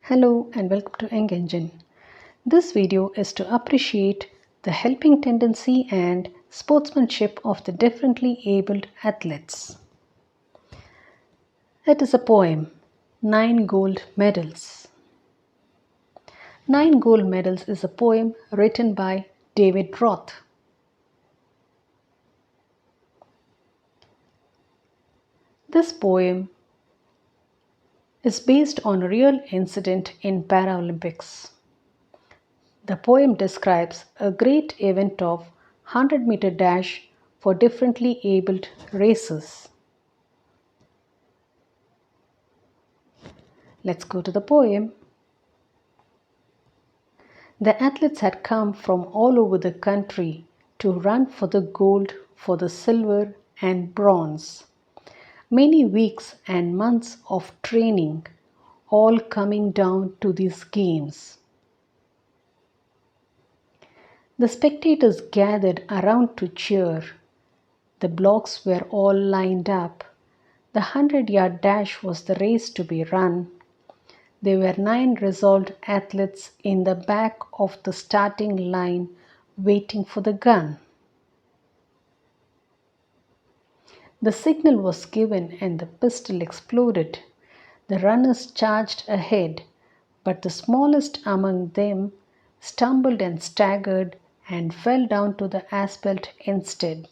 Hello and welcome to ENG. This video is to appreciate the helping tendency and sportsmanship of the differently abled athletes. It is a poem, 9 Gold Medals. 9 Gold Medals is a poem written by David Roth. This poem is based on a real incident in Paralympics. The poem describes a great event of 100-meter dash for differently abled racers. Let's go to the poem. The athletes had come from all over the country to run for the gold, for the silver and bronze. Many weeks and months of training, all coming down to these games. The spectators gathered around to cheer. The blocks were all lined up. The 100-yard dash was the race to be run. There were 9 resolved athletes in the back of the starting line waiting for the gun. The signal was given and the pistol exploded. The runners charged ahead, but the smallest among them stumbled and staggered and fell down to the asphalt instead.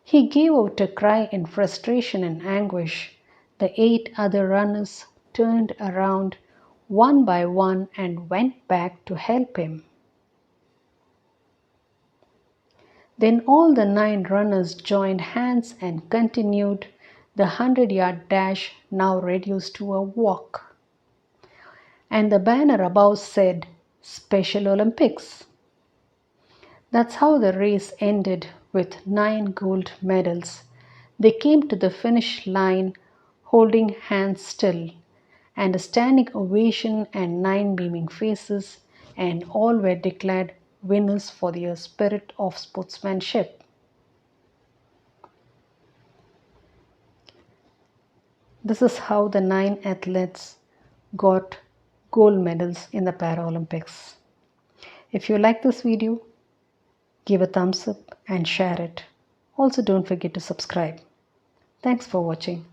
He gave out a cry in frustration and anguish. The 8 other runners turned around one by one and went back to help him. Then all the 9 runners joined hands and continued the 100-yard dash, now reduced to a walk. And the banner above said, "Special Olympics." That's how the race ended with 9 gold medals. They came to the finish line holding hands still, and a standing ovation and 9 beaming faces, and all were declared winners for their spirit of sportsmanship. This is how the 9 athletes got gold medals in the Paralympics. If you like this video, give a thumbs up and share it. Also, don't forget to subscribe. Thanks for watching.